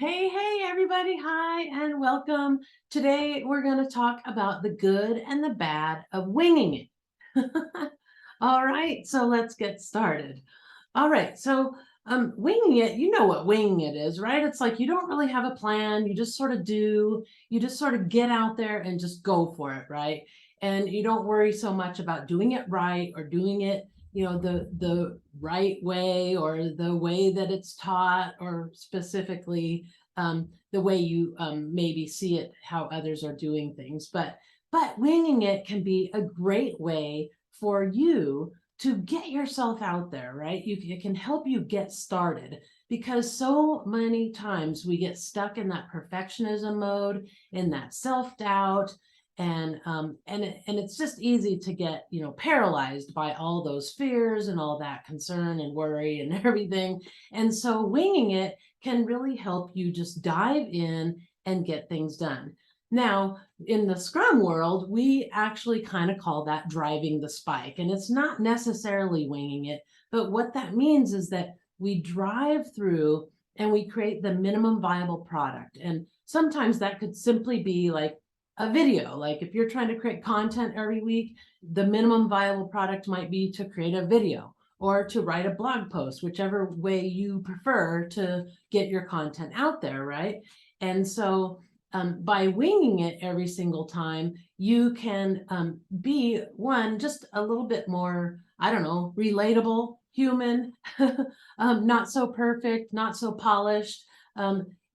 Hey, everybody. Hi, and welcome. Today, we're going to talk about the good and the bad of winging it. All right, so let's get started. All right, so winging it, you know what winging it is, right? It's like you don't really have a plan. You just sort of do. You just sort of get out there and just go for it, right? And you don't worry so much about doing it right or doing it, the right way or the way that it's taught, or specifically the way you maybe see it, how others are doing things. But winging it can be a great way for you to get yourself out there, right? It can help you get started, because so many times we get stuck in that perfectionism mode, in that self-doubt, and it's just easy to get paralyzed by all those fears and all that concern and worry and everything. And so winging it can really help you just dive in and get things done. Now, in the Scrum world, we actually kind of call that driving the spike, and it's not necessarily winging it, but what that means is that we drive through and we create the minimum viable product. And sometimes that could simply be like a video. Like if you're trying to create content every week, the minimum viable product might be to create a video or to write a blog post, whichever way you prefer to get your content out there, right? And so by winging it every single time, you can be just a little bit more, I don't know, relatable, human, not so perfect, not so polished.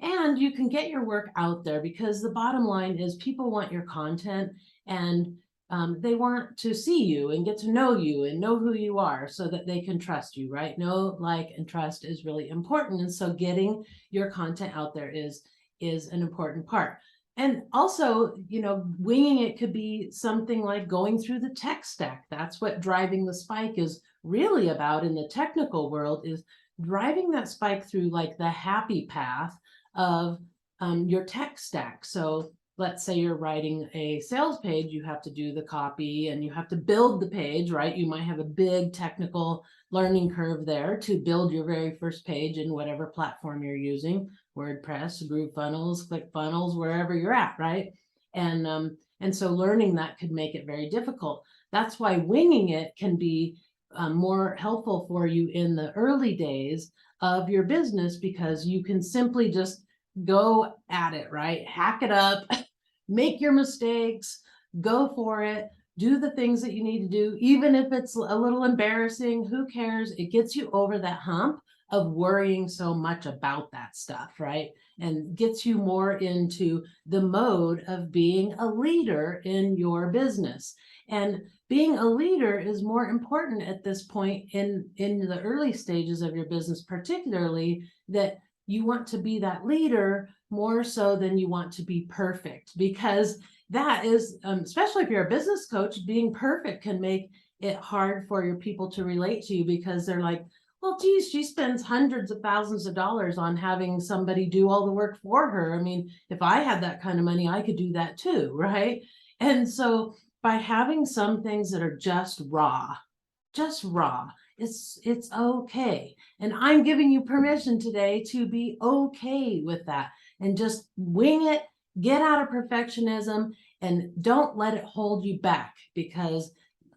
And you can get your work out there, because the bottom line is people want your content, and they want to see you and get to know you and know who you are so that they can trust you, right? Know, like, and trust is really important. And so getting your content out there is an important part. And also, winging it could be something like going through the tech stack. That's what driving the spike is really about in the technical world, is driving that spike through like the happy path of your tech stack. So let's say you're writing a sales page, you have to do the copy and you have to build the page, right? You might have a big technical learning curve there to build your very first page in whatever platform you're using, WordPress, GrooveFunnels, ClickFunnels, wherever you're at, right? And so learning that could make it very difficult. That's why winging it can be more helpful for you in the early days of your business, because you can simply just go at it, right? Hack it up, make your mistakes, go for it, do the things that you need to do, even if it's a little embarrassing. Who cares? It gets you over that hump of worrying so much about that stuff, right? And gets you more into the mode of being a leader in your business. And being a leader is more important at this point in the early stages of your business, particularly that you want to be that leader more so than you want to be perfect, because that is, especially if you're a business coach, being perfect can make it hard for your people to relate to you, because they're like, well, geez, she spends hundreds of thousands of dollars on having somebody do all the work for her. I mean, if I had that kind of money, I could do that too, right? And so by having some things that are just raw, it's okay. And I'm giving you permission today to be okay with that, and just wing it, get out of perfectionism, and don't let it hold you back, because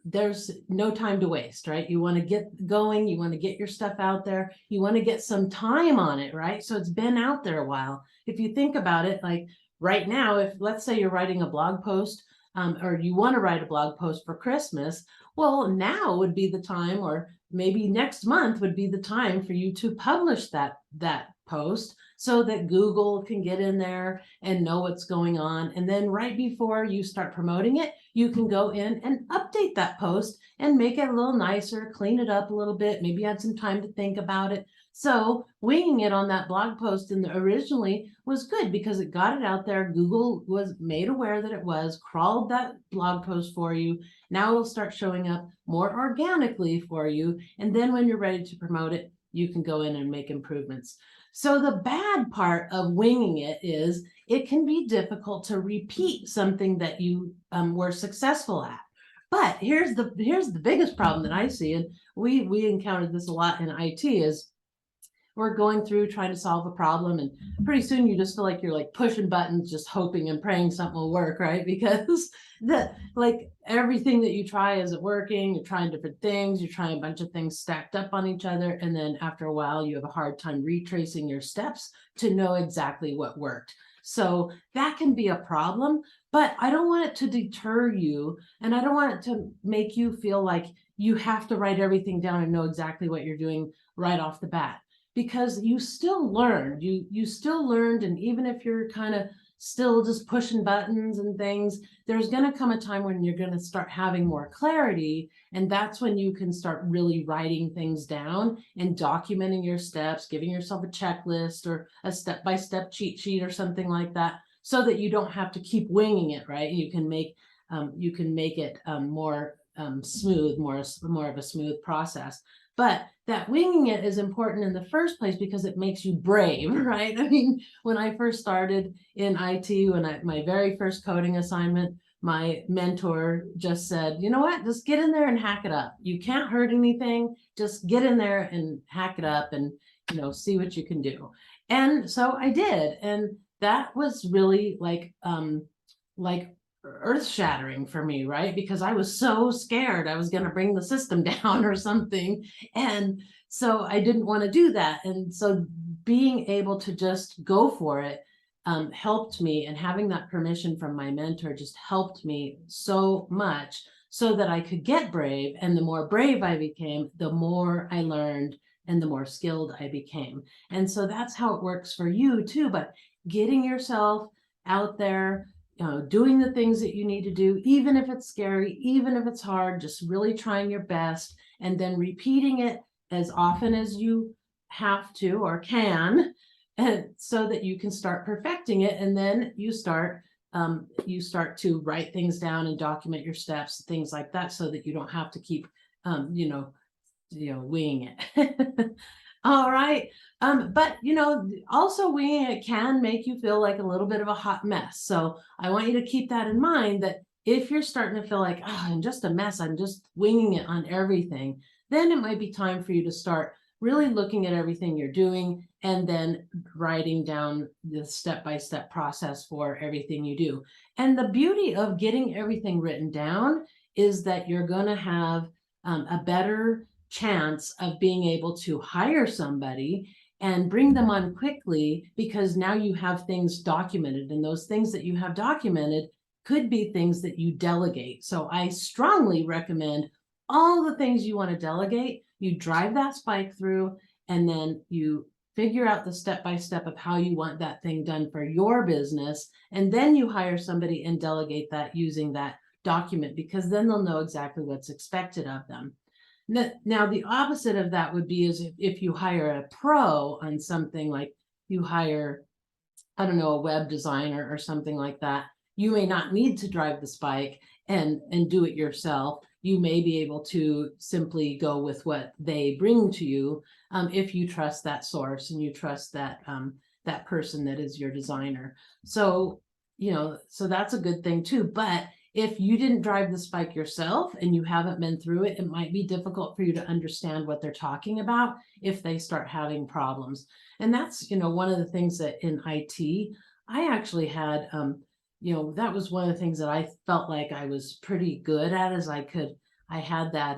there's no time to waste, right? You want to get going, you want to get your stuff out there, you want to get some time on it, right? So it's been out there a while. If you think about it, like right now, if let's say you're writing a blog post, or you want to write a blog post for Christmas, well, now would be the time, or maybe next month would be the time for you to publish that post, so that Google can get in there and know what's going on. And then right before you start promoting it, you can go in and update that post and make it a little nicer, clean it up a little bit, maybe add some time to think about it. So winging it on that blog post originally was good, because it got it out there. Google was made aware that it was, crawled that blog post for you. Now it'll start showing up more organically for you. And then when you're ready to promote it, you can go in and make improvements. So the bad part of winging it is it can be difficult to repeat something that you were successful at. But here's the biggest problem that I see, and we encountered this a lot in IT, is we're going through trying to solve a problem, and pretty soon you just feel like you're like pushing buttons, just hoping and praying something will work, right? Because like everything that you try isn't working. You're trying different things, you're trying a bunch of things stacked up on each other, and then after a while you have a hard time retracing your steps to know exactly what worked. So that can be a problem, but I don't want it to deter you, and I don't want it to make you feel like you have to write everything down and know exactly what you're doing right off the bat, because you still learned, you still learned, and even if you're kind of still just pushing buttons and things, there's going to come a time when you're going to start having more clarity, and that's when you can start really writing things down and documenting your steps, giving yourself a checklist or a step-by-step cheat sheet or something like that, so that you don't have to keep winging it, right? You can make it more smooth, more of a smooth process. But that winging it is important in the first place because it makes you brave, right? I mean, when I first started in IT, my very first coding assignment, my mentor just said, you know what, just get in there and hack it up. You can't hurt anything. Just get in there and hack it up and, see what you can do. And so I did. And that was really like earth shattering for me, right? Because I was so scared I was going to bring the system down or something. And so I didn't want to do that. And so being able to just go for it helped me. And having that permission from my mentor just helped me so much, so that I could get brave. And the more brave I became, the more I learned and the more skilled I became. And so that's how it works for you too. But getting yourself out there, doing the things that you need to do, even if it's scary, even if it's hard, just really trying your best, and then repeating it as often as you have to or can, and so that you can start perfecting it. And then you start to write things down and document your steps, things like that, so that you don't have to keep winging it. All right. But also winging it can make you feel like a little bit of a hot mess. So I want you to keep that in mind, that if you're starting to feel like, oh, I'm just a mess, I'm just winging it on everything, then it might be time for you to start really looking at everything you're doing and then writing down the step-by-step process for everything you do. And the beauty of getting everything written down is that you're going to have a better chance of being able to hire somebody and bring them on quickly, because now you have things documented, and those things that you have documented could be things that you delegate. So I strongly recommend all the things you want to delegate, you drive that spike through, and then you figure out the step-by-step of how you want that thing done for your business, and then you hire somebody and delegate that using that document, because then they'll know exactly what's expected of them. Now, the opposite of that would be is if you hire a pro on something, like you hire, I don't know, a web designer or something like that, you may not need to drive the spike and do it yourself. You may be able to simply go with what they bring to you, if you trust that source and you trust that that person that is your designer. So, so that's a good thing too. But if you didn't drive the spike yourself and you haven't been through it, it might be difficult for you to understand what they're talking about if they start having problems. And that's, one of the things that in IT, I actually had, that was one of the things that I felt like I was pretty good at, is I had that,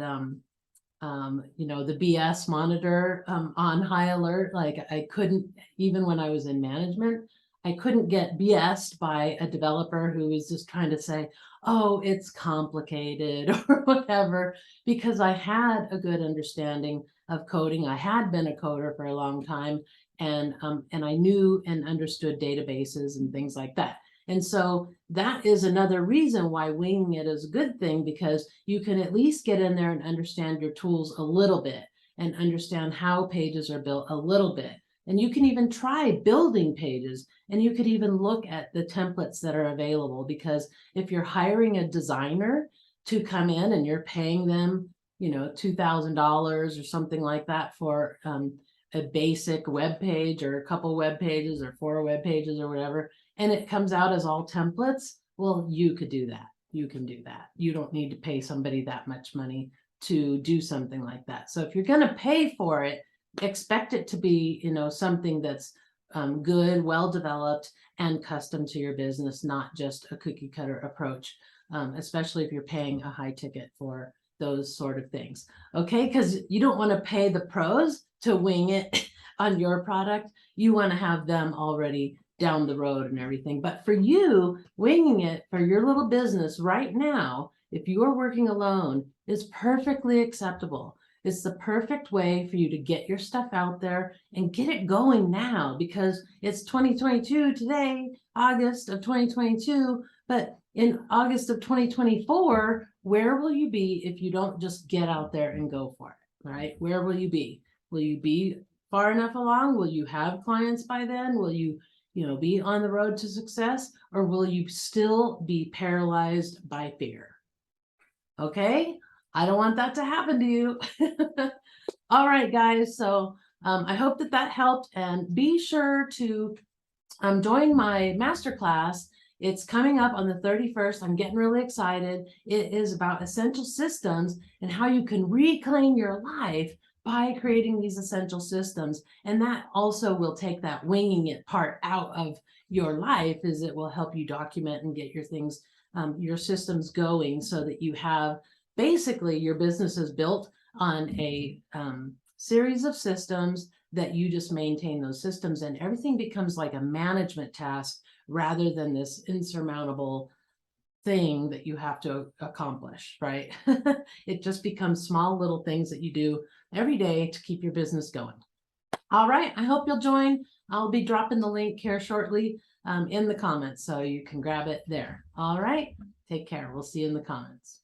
the BS monitor on high alert. Like I couldn't, even when I was in management, I couldn't get BS'd by a developer who was just trying to say, oh, it's complicated or whatever, because I had a good understanding of coding. I had been a coder for a long time, and I knew and understood databases and things like that. And so that is another reason why winging it is a good thing, because you can at least get in there and understand your tools a little bit and understand how pages are built a little bit. And you can even try building pages, and you could even look at the templates that are available, because if you're hiring a designer to come in and you're paying them, $2,000 or something like that for a basic web page or a couple web pages or 4 web pages or whatever, and it comes out as all templates, well, you could do that. You can do that. You don't need to pay somebody that much money to do something like that. So if you're going to pay for it, expect it to be, something that's good, well developed, and custom to your business, not just a cookie cutter approach, especially if you're paying a high ticket for those sort of things. Okay, because you don't want to pay the pros to wing it on your product. You want to have them already down the road and everything. But for you, winging it for your little business right now, if you are working alone, is perfectly acceptable. It's the perfect way for you to get your stuff out there and get it going now, because it's 2022 today, August of 2022. But in August of 2024, where will you be if you don't just get out there and go for it, right? Where will you be? Will you be far enough along? Will you have clients by then? Will you, be on the road to success, or will you still be paralyzed by fear? Okay, I don't want that to happen to you. All right, guys. So I hope that helped, and be sure to join my masterclass. It's coming up on the 31st. I'm getting really excited. It is about essential systems and how you can reclaim your life by creating these essential systems. And that also will take that winging it part out of your life, as it will help you document and get your things, your systems going, so that you have basically your business is built on a series of systems that you just maintain those systems, and everything becomes like a management task rather than this insurmountable thing that you have to accomplish, right? It just becomes small little things that you do every day to keep your business going. All right, I hope you'll join. I'll be dropping the link here shortly in the comments, so you can grab it there. All right, take care. We'll see you in the comments.